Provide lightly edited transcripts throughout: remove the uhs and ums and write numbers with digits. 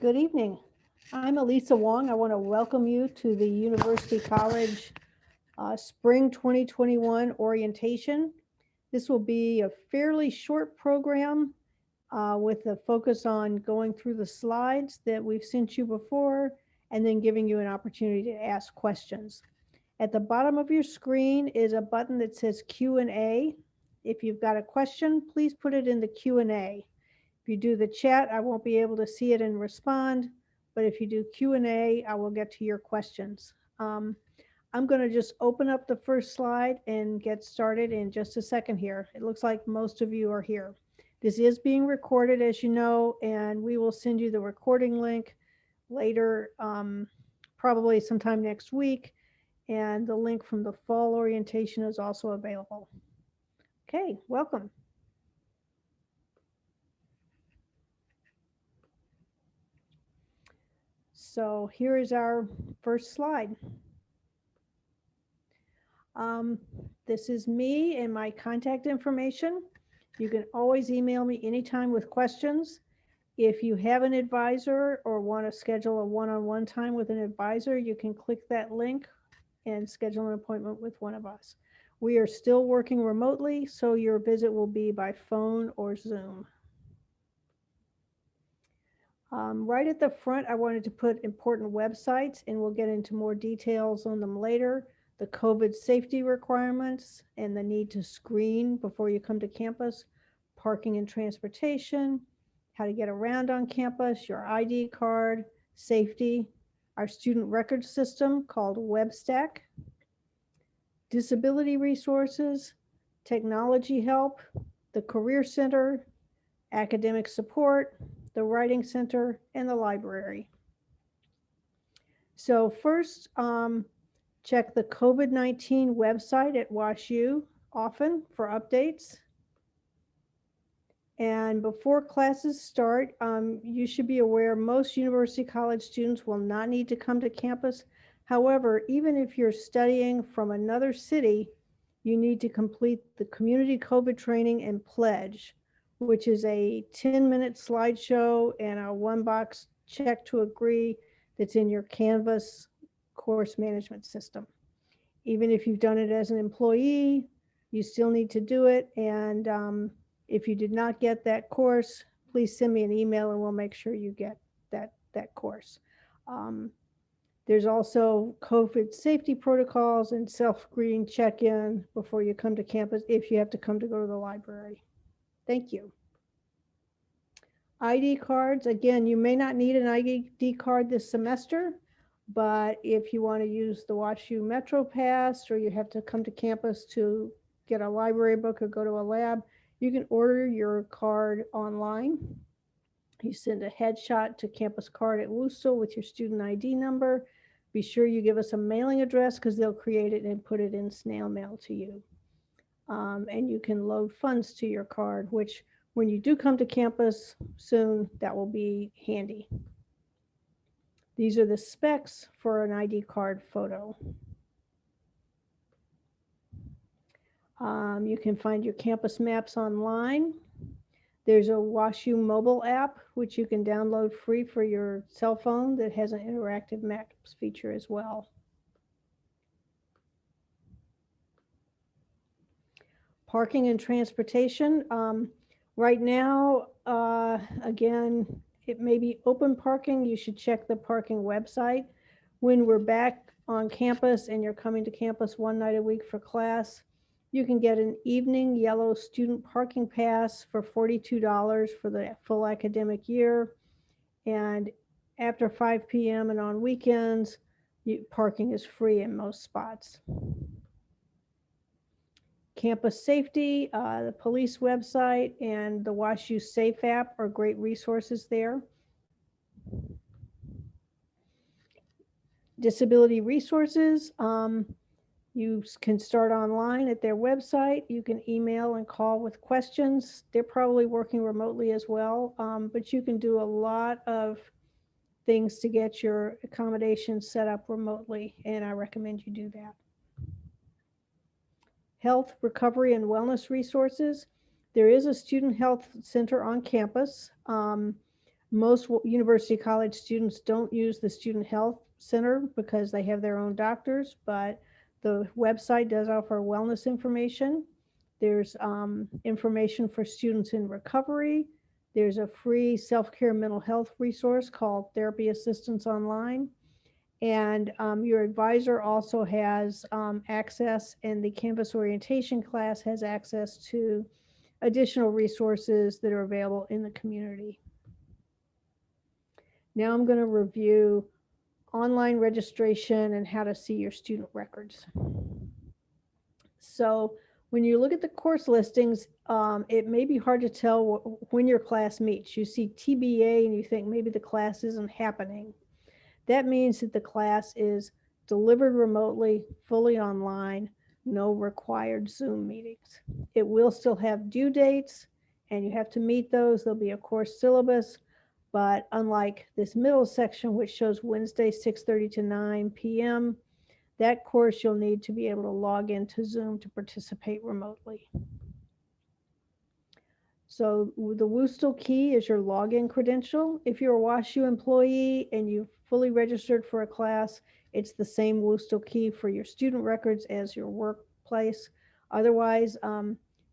Good evening. I'm Elisa Wong. I want to welcome you to the University College Spring 2021 orientation. This will be a fairly short program with a focus on going through the slides that we've sent you before and then giving you an opportunity to ask questions. At the bottom of your screen is a button that says Q&A. If you've got a question, please put it in the Q&A. If you do the chat, I won't be able to see it and respond, but if you do Q&A, I will get to your questions. I'm going to just open up the first slide and get started in just a second here. It looks like most of you are here. This is being recorded, as you know, and we will send you the recording link later, probably sometime next week, and the link from the fall orientation is also available. Okay, welcome. So here is our first slide. This is me and my contact information. You can always email me anytime with questions. If you have an advisor or want to schedule a one-on-one time with an advisor, you can click that link and schedule an appointment with one of us. We are still working remotely, so your visit will be by phone or Zoom. Right at the front, I wanted to put important websites, and we'll get into more details on them later. The COVID safety requirements and the need to screen before you come to campus, parking and transportation, how to get around on campus, your ID card, safety, our student record system called WebSTAC, disability resources, technology help, the Career Center, academic support, the Writing Center, and the library. So first, check the COVID-19 website at WashU often for updates. And before classes start, you should be aware most University College students will not need to come to campus. However, even if you're studying from another city, you need to complete the community COVID training and pledge, which is a 10-minute slideshow and a one-box check to agree that's in your Canvas course management system. Even if you've done it as an employee, you still need to do it. And if you did not get that course, please send me an email and we'll make sure you get that course. There's also COVID safety protocols and self-screen check-in before you come to campus if you have to come to go to the library. Thank you. ID cards, again, you may not need an ID card this semester, but if you want to use the WashU Metro Pass or you have to come to campus to get a library book or go to a lab, you can order your card online. You send a headshot to campus card at WUSTL with your student ID number. Be sure you give us a mailing address because they'll create it and put it in snail mail to you. And you can load funds to your card, which when you do come to campus soon, that will be handy. These are the specs for an ID card photo. You can find your campus maps online. There's a WashU mobile app, which you can download free for your cell phone that has an interactive maps feature as well. Parking and transportation. Right now, again, it may be open parking. You should check the parking website. When we're back on campus and you're coming to campus one night a week for class, you can get an evening yellow student parking pass for $42 for the full academic year. And after 5 p.m. and on weekends, parking is free in most spots. Campus safety, the police website, and the WashU Safe app are great resources there. Disability resources, you can start online at their website. You can email and call with questions. They're probably working remotely as well, but you can do a lot of things to get your accommodations set up remotely, and I recommend you do that. Health, recovery, and wellness resources. There is a student health center on campus. Most University College students don't use the Student Health Center because they have their own doctors, but the website does offer wellness information. There's information for students in recovery. There's a free self-care mental health resource called Therapy Assistance Online. And your advisor also has access, and the campus orientation class has access to additional resources that are available in the community. Now I'm going to review online registration and how to see your student records. So when you look at the course listings, it may be hard to tell when your class meets. You see TBA and you think maybe the class isn't happening. That means that the class is delivered remotely, fully online, no required Zoom meetings. It will still have due dates, and you have to meet those. There'll be a course syllabus, but unlike this middle section, which shows Wednesday, 6:30 to 9 p.m., that course you'll need to be able to log into Zoom to participate remotely. So the WUSTL Key is your login credential. If you're a WashU employee and you've fully registered for a class, it's the same WUSTL Key for your student records as your workplace. Otherwise,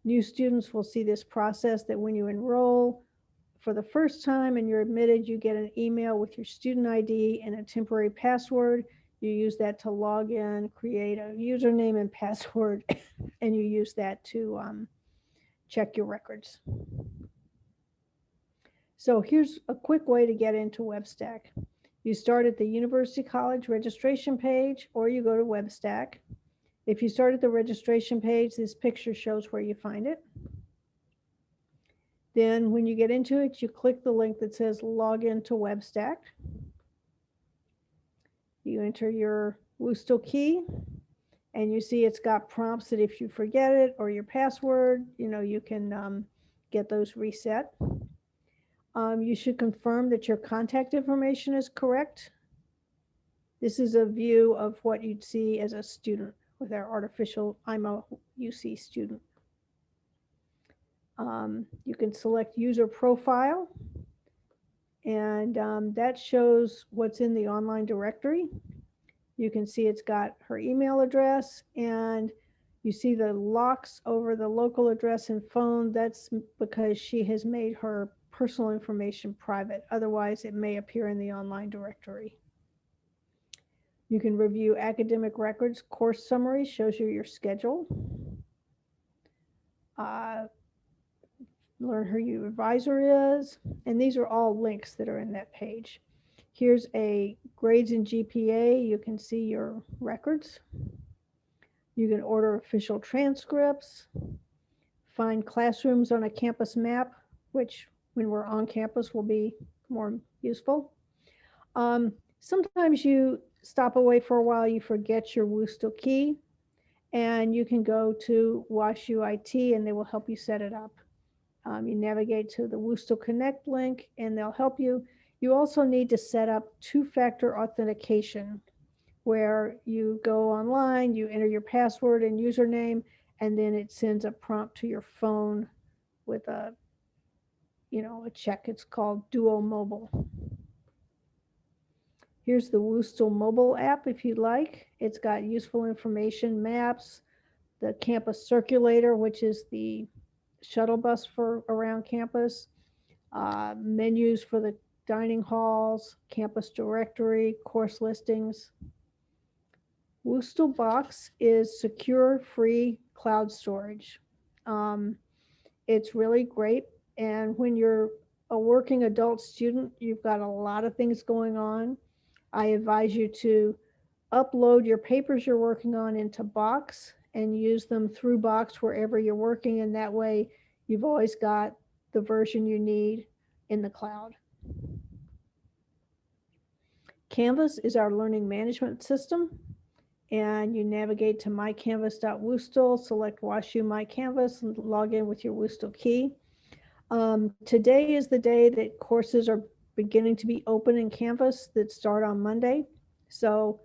new students will see this process that when you enroll for the first time and you're admitted, you get an email with your student ID and a temporary password. You use that to log in, create a username and password, and you use that to check your records. So here's a quick way to get into WebSTAC. You start at the University College registration page, or you go to WebSTAC. If you start at the registration page, this picture shows where you find it. Then when you get into it, you click the link that says login to WebSTAC. You enter your WUSTL key, and you see it's got prompts that if you forget it or your password, you can get those reset. You should confirm that your contact information is correct. This is a view of what you'd see as a student with our artificial, I'm a UC student. You can select user profile, and that shows what's in the online directory. You can see it's got her email address, and you see the locks over the local address and phone. That's because she has made her personal information private. Otherwise, it may appear in the online directory. You can review academic records. Course summary shows you your schedule. Learn who your advisor is. And these are all links that are in that page. Here's a grades and GPA. You can see your records. You can order official transcripts, find classrooms on a campus map, which when we're on campus will be more useful. Sometimes you stop away for a while, you forget your WUSTL key, and you can go to WashU IT and they will help you set it up. You navigate to the WUSTL Connect link and they'll help you. You also need to set up two-factor authentication, where you go online, you enter your password and username, and then it sends a prompt to your phone with a check. It's called Duo Mobile. Here's the WUSTL mobile app if you'd like. It's got useful information, maps, the campus circulator, which is the shuttle bus for around campus, menus for the dining halls, campus directory, course listings. WUSTL Box is secure, free cloud storage. It's really great. And when you're a working adult student, you've got a lot of things going on. I advise you to upload your papers you're working on into Box and use them through Box wherever you're working. And that way you've always got the version you need in the cloud. Canvas is our learning management system. And you navigate to mycanvas.wustl, select WashU My Canvas, and log in with your WUSTL key. Today is the day that courses are beginning to be open in Canvas that start on Monday. So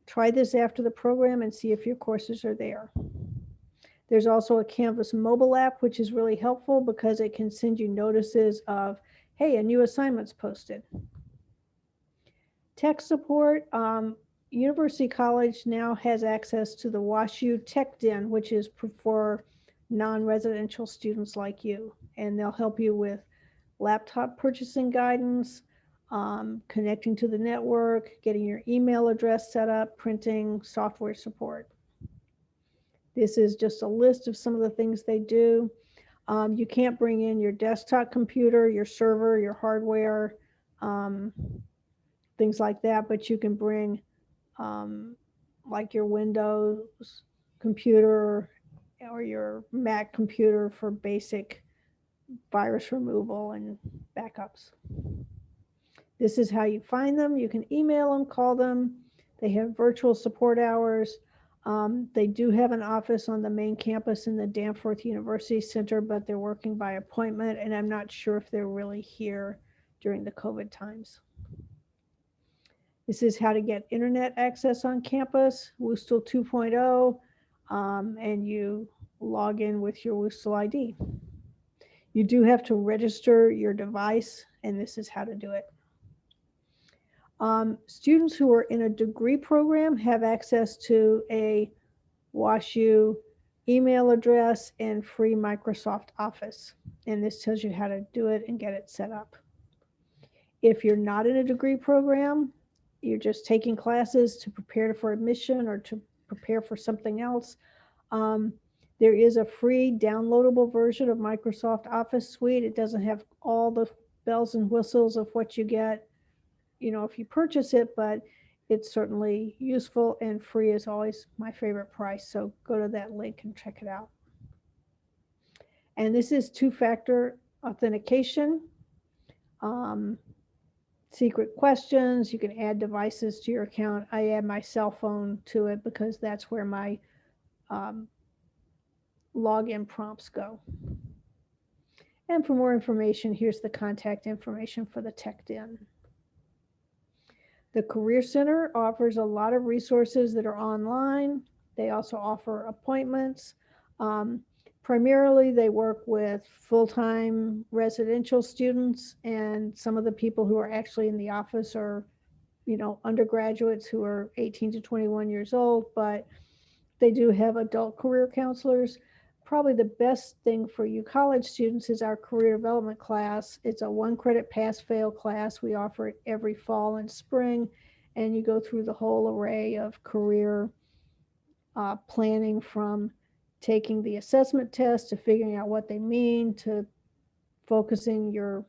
try this after the program and see if your courses are there. There's also a Canvas mobile app, which is really helpful because it can send you notices of Hey, a new assignment's posted. Tech support. University College now has access to the WashU Tech Den, which is for non-residential students like you. And they'll help you with laptop purchasing guidance, connecting to the network, getting your email address set up, printing, software support. This is just a list of some of the things they do. You can't bring in your desktop computer, your server, your hardware, things like that, but you can bring like your Windows computer or your Mac computer for basic virus removal and backups. This is how you find them. You can email them, call them. They have virtual support hours. They do have an office on the main campus in the Danforth University Center, but they're working by appointment, and I'm not sure if they're really here during the COVID times. This is how to get internet access on campus, WUSTL 2.0, and you log in with your WUSTL ID. You do have to register your device, and this is how to do it. Students who are in a degree program have access to a WashU email address and free Microsoft Office. And this tells you how to do it and get it set up. If you're not in a degree program, you're just taking classes to prepare for admission or to prepare for something else, there is a free downloadable version of Microsoft Office Suite. It doesn't have all the bells and whistles of what you get, if you purchase it, but it's certainly useful, and free is always my favorite price. So go to that link and check it out. And this is two-factor authentication. Secret questions. You can add devices to your account. I add my cell phone to it because that's where my login prompts go. And for more information, here's the contact information for the Tech Den. The Career Center offers a lot of resources that are online. They also offer appointments. Primarily, they work with full-time residential students, and some of the people who are actually in the office are, undergraduates who are 18 to 21 years old, but they do have adult career counselors. Probably the best thing for you college students is our career development class. It's a 1-credit pass-fail class. We offer it every fall and spring, and you go through the whole array of career planning, from taking the assessment test to figuring out what they mean to focusing your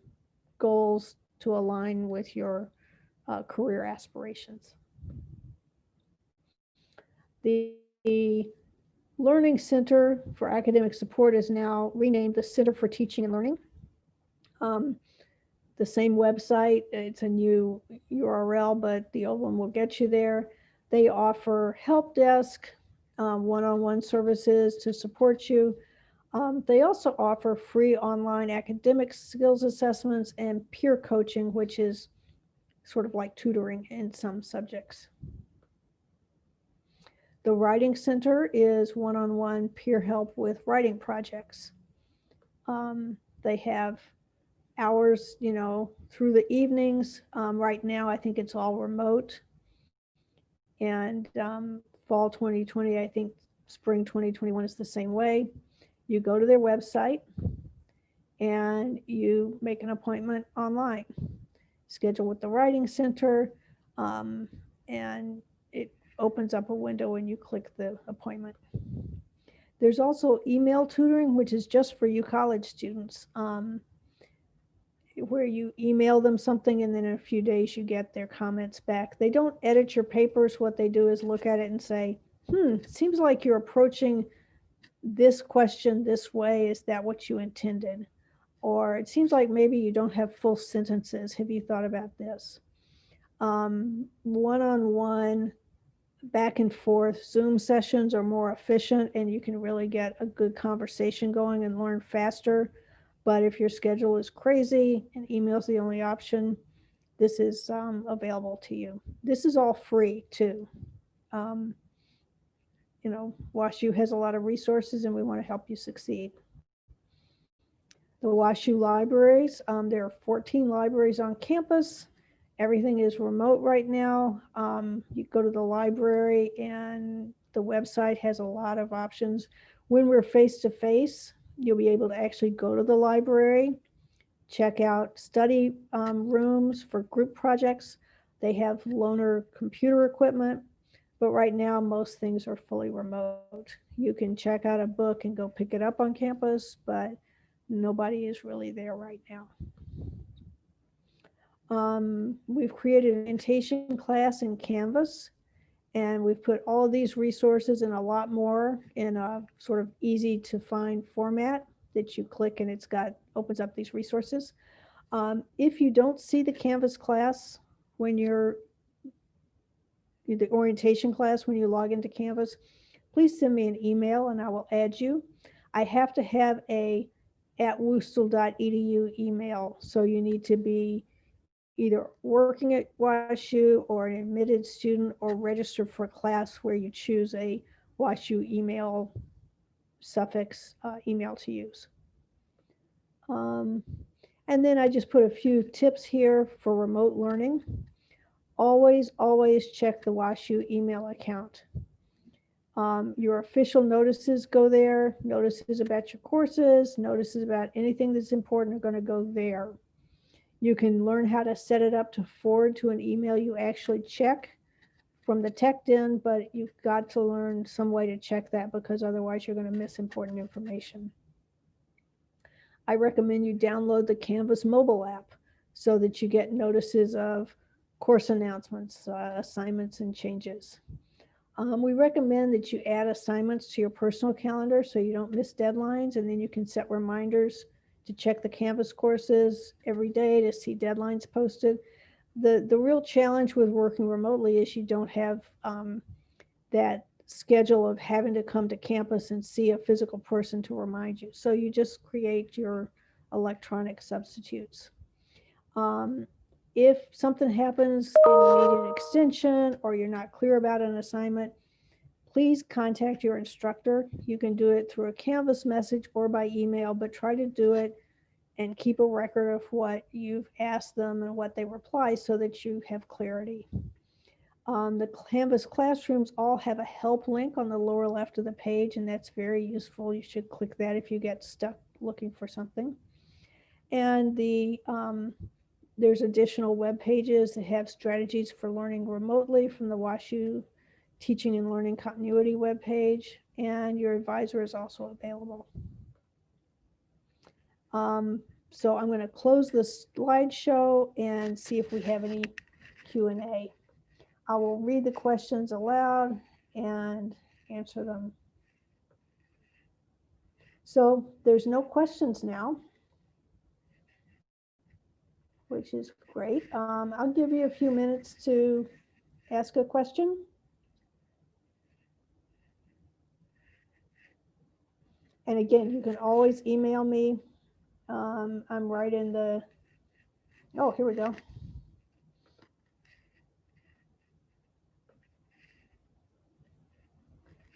goals to align with your career aspirations. The Learning Center for Academic Support is now renamed the Center for Teaching and Learning. The same website, it's a new URL, but the old one will get you there. They offer help desk, one-on-one services to support you. They also offer free online academic skills assessments and peer coaching, which is sort of like tutoring in some subjects. The Writing Center is one-on-one peer help with writing projects. They have hours, through the evenings. Right now, I think it's all remote. And fall 2020, I think spring 2021 is the same way. You go to their website and you make an appointment online. Schedule with the Writing Center, and it opens up a window when you click the appointment. There's also email tutoring, which is just for you college students, where you email them something and then in a few days you get their comments back. They don't edit your papers. What they do is look at it and say, it seems like you're approaching this question this way. Is that what you intended? Or it seems like maybe you don't have full sentences. Have you thought about this? One-on-one, back and forth Zoom sessions are more efficient, and you can really get a good conversation going and learn faster. But if your schedule is crazy and email's the only option, this is available to you. This is all free too. WashU has a lot of resources, and we want to help you succeed. The WashU libraries, there are 14 libraries on campus. Everything is remote right now. You go to the library and the website has a lot of options. When we're face-to-face, you'll be able to actually go to the library, check out study rooms for group projects. They have loaner computer equipment, but right now most things are fully remote. You can check out a book and go pick it up on campus, but nobody is really there right now. We've created an orientation class in Canvas, and we've put all of these resources and a lot more in a sort of easy to find format that you click and opens up these resources. If you don't see the Canvas class when you're the orientation class when you log into Canvas, please send me an email and I will add you. I have to have a at WUSTL.edu email, so you need to be either working at WashU or an admitted student or registered for a class where you choose a WashU email suffix email to use. And then I just put a few tips here for remote learning. Always check the WashU email account. Your official notices go there, notices about your courses, notices about anything that's important are going to go there. You can learn how to set it up to forward to an email you actually check from the TechDen, but you've got to learn some way to check that because otherwise you're going to miss important information. I recommend you download the Canvas mobile app so that you get notices of course announcements, assignments, and changes. We recommend that you add assignments to your personal calendar so you don't miss deadlines, and then you can set reminders to check the Canvas courses every day to see deadlines posted. The real challenge with working remotely is you don't have that schedule of having to come to campus and see a physical person to remind you. So you just create your electronic substitutes. If something happens and you need an extension or you're not clear about an assignment, please contact your instructor. You can do it through a Canvas message or by email, but try to do it and keep a record of what you've asked them and what they reply so that you have clarity. The Canvas classrooms all have a help link on the lower left of the page, and that's very useful. You should click that if you get stuck looking for something. And there's additional web pages that have strategies for learning remotely from the WashU Teaching and Learning Continuity webpage, and your advisor is also available. So I'm going to close the slideshow and see if we have any Q&A. I will read the questions aloud and answer them. So there's no questions now, which is great. I'll give you a few minutes to ask a question. And again, you can always email me. I'm right in the, oh, here we go.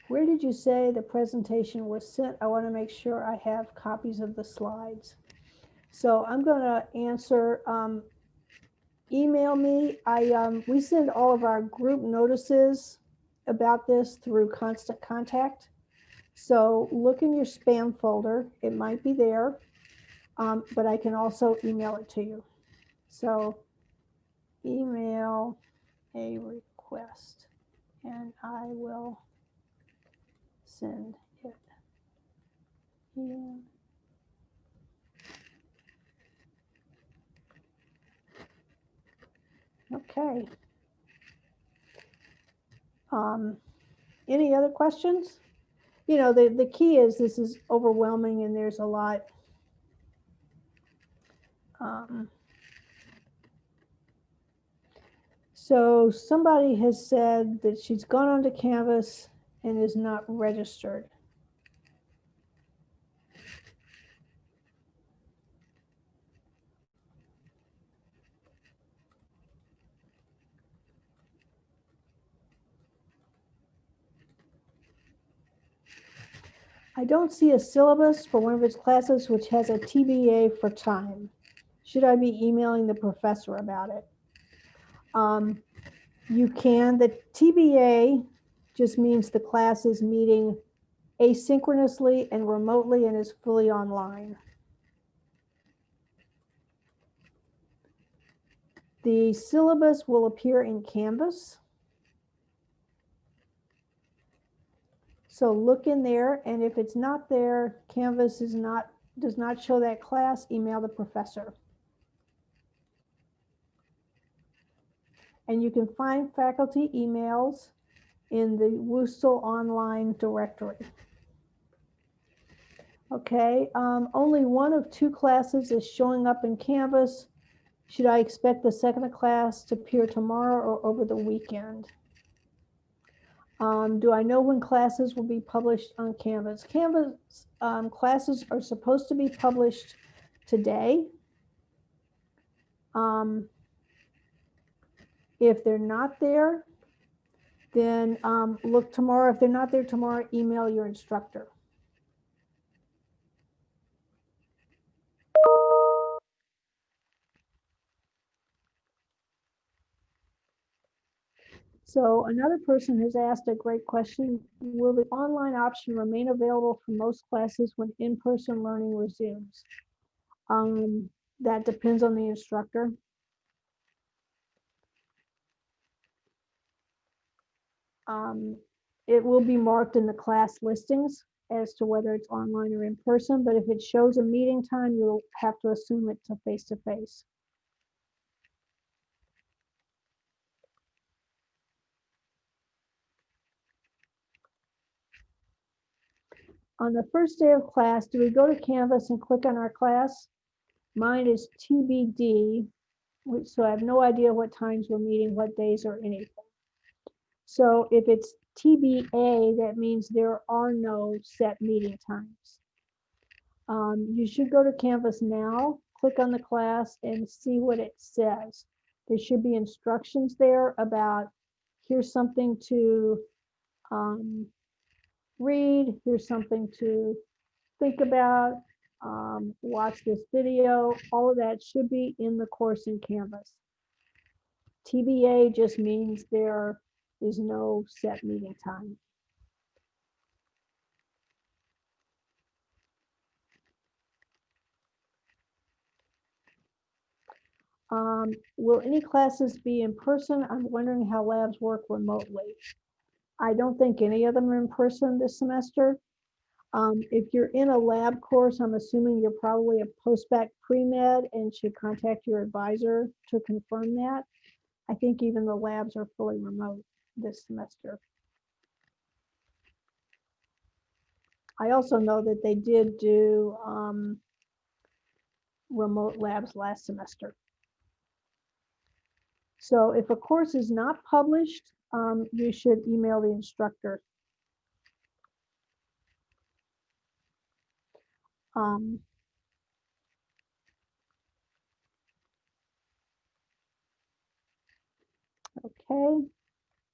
Where did you say the presentation was sent? I want to make sure I have copies of the slides. So I'm going to answer, email me. We send all of our group notices about this through Constant Contact. So look in your spam folder. It might be there, but I can also email it to you. So email a request and I will send it. Yeah. Okay. Any other questions? You know, the key is this is overwhelming and there's a lot. So somebody has said that she's gone onto Canvas and is not registered. I don't see a syllabus for one of its classes which has a TBA for time. Should I be emailing the professor about it? You can. The TBA just means the class is meeting asynchronously and remotely and is fully online. The syllabus will appear in Canvas. So look in there, and if it's not there, Canvas does not show that class, email the professor. And you can find faculty emails in the WUSTL online directory. Okay, only one of 2 classes is showing up in Canvas. Should I expect the second class to appear tomorrow or over the weekend? Do I know when classes will be published on Canvas? Canvas classes are supposed to be published today. If they're not there, then look tomorrow. If they're not there tomorrow, email your instructor. So another person has asked a great question. Will the online option remain available for most classes when in-person learning resumes? That depends on the instructor. It will be marked in the class listings as to whether it's online or in person, but if it shows a meeting time, you'll have to assume it's a face-to-face. On the first day of class, do we go to Canvas and click on our class? Mine is TBD, so I have no idea what times we're meeting, what days, or anything. So if it's TBA, that means there are no set meeting times. You should go to Canvas now, click on the class, and see what it says. There should be instructions there about here's something to read, here's something to think about, watch this video. All of that should be in the course in Canvas. TBA just means there is no set meeting time. Will any classes be in person? I'm wondering how labs work remotely. I don't think any of them are in person this semester. If you're in a lab course, I'm assuming you're probably a post-bac pre-med and should contact your advisor to confirm that. I think even the labs are fully remote this semester. I also know that they did do remote labs last semester. So if a course is not published, you should email the instructor. Okay.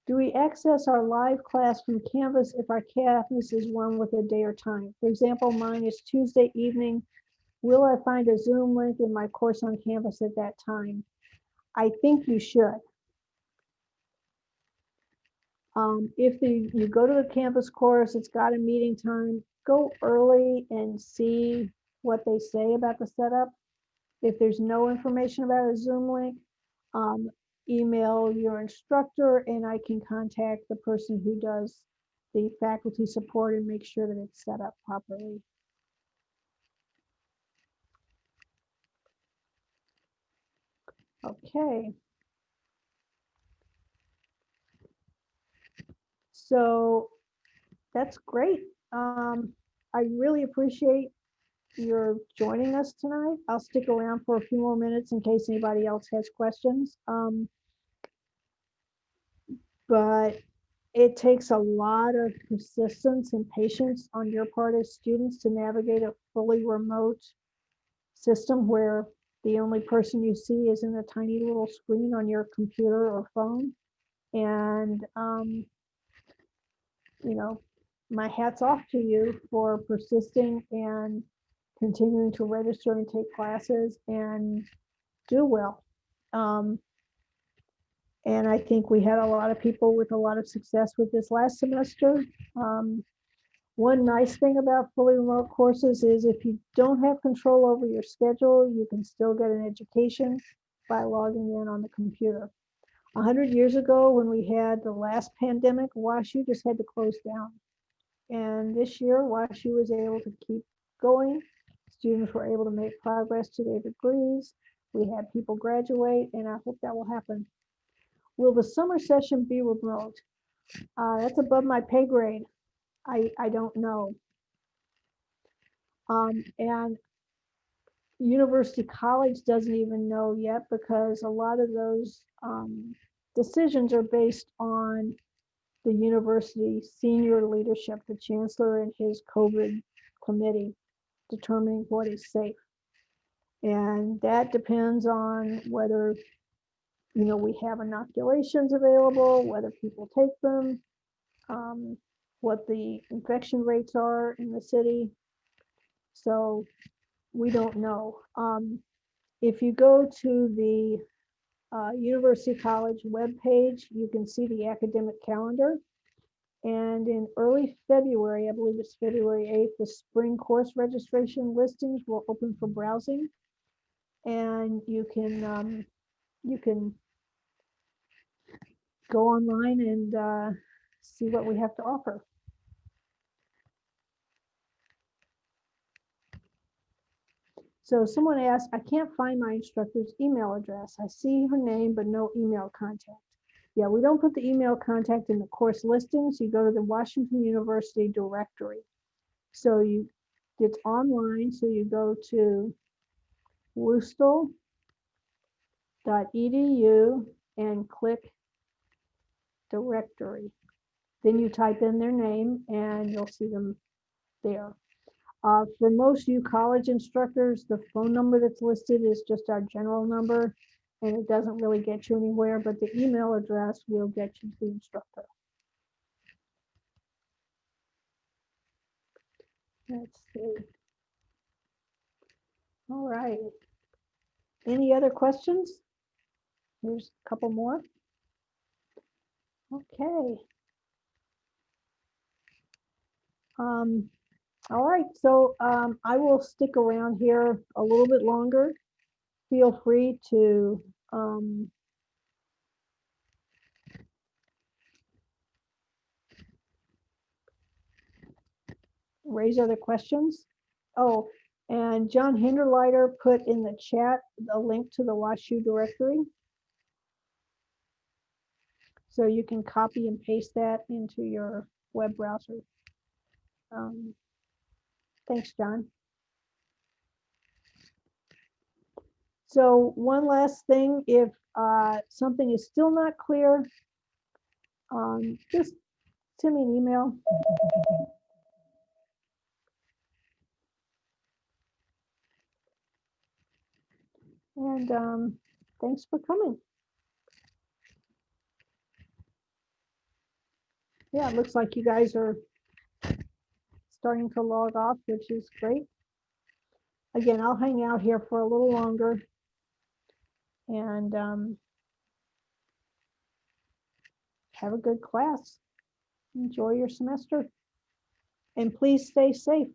Do we access our live class from Canvas if our Canvas is one with a day or time? For example, mine is Tuesday evening. Will I find a Zoom link in my course on Canvas at that time? I think you should. If you go to the Canvas course, it's got a meeting time, go early and see what they say about the setup. If there's no information about a Zoom link, email your instructor and I can contact the person who does the faculty support and make sure that it's set up properly. Okay. So that's great. I really appreciate your joining us tonight. I'll stick around for a few more minutes in case anybody else has questions. But it takes a lot of persistence and patience on your part as students to navigate a fully remote system where the only person you see is in a tiny little screen on your computer or phone. And, you know, my hat's off to you for persisting and continuing to register and take classes and do well. And I think we had a lot of people with a lot of success with this last semester. One nice thing about fully remote courses is if you don't have control over your schedule, you can still get an education by logging in on the computer. 100 years ago, when we had the last pandemic, WashU just had to close down. And this year, WashU was able to keep going. Students were able to make progress to their degrees. We had people graduate, and I hope that will happen. Will the summer session be remote? That's above my pay grade. I don't know. And University College doesn't even know yet because a lot of those decisions are based on the university senior leadership, the chancellor and his COVID committee determining what is safe. And that depends on whether, we have inoculations available, whether people take them, what the infection rates are in the city. So we don't know. If you go to the University College webpage, you can see the academic calendar. And in early February, I believe it's February 8th, the spring course registration listings will open for browsing. And you can go online and see what we have to offer. So someone asked, I can't find my instructor's email address. I see her name, but no email contact. Yeah, we don't put the email contact in the course listings. You go to the Washington University directory. So it's online. So you go to WUSTL.edu and click directory. Then you type in their name and you'll see them there. For most you college instructors, the phone number that's listed is just our general number, and it doesn't really get you anywhere, but the email address will get you to the instructor. Let's see. All right. Any other questions? Here's a couple more. Okay. All right, so I will stick around here a little bit longer. Feel free to raise other questions. Oh, and John Hinderleiter put in the chat a link to the WashU directory. So you can copy and paste that into your web browser. Thanks, John. So one last thing, if something is still not clear, just send me an email. And thanks for coming. Yeah, it looks like you guys are starting to log off, which is great. Again, I'll hang out here for a little longer. And have a good class. Enjoy your semester. And please stay safe.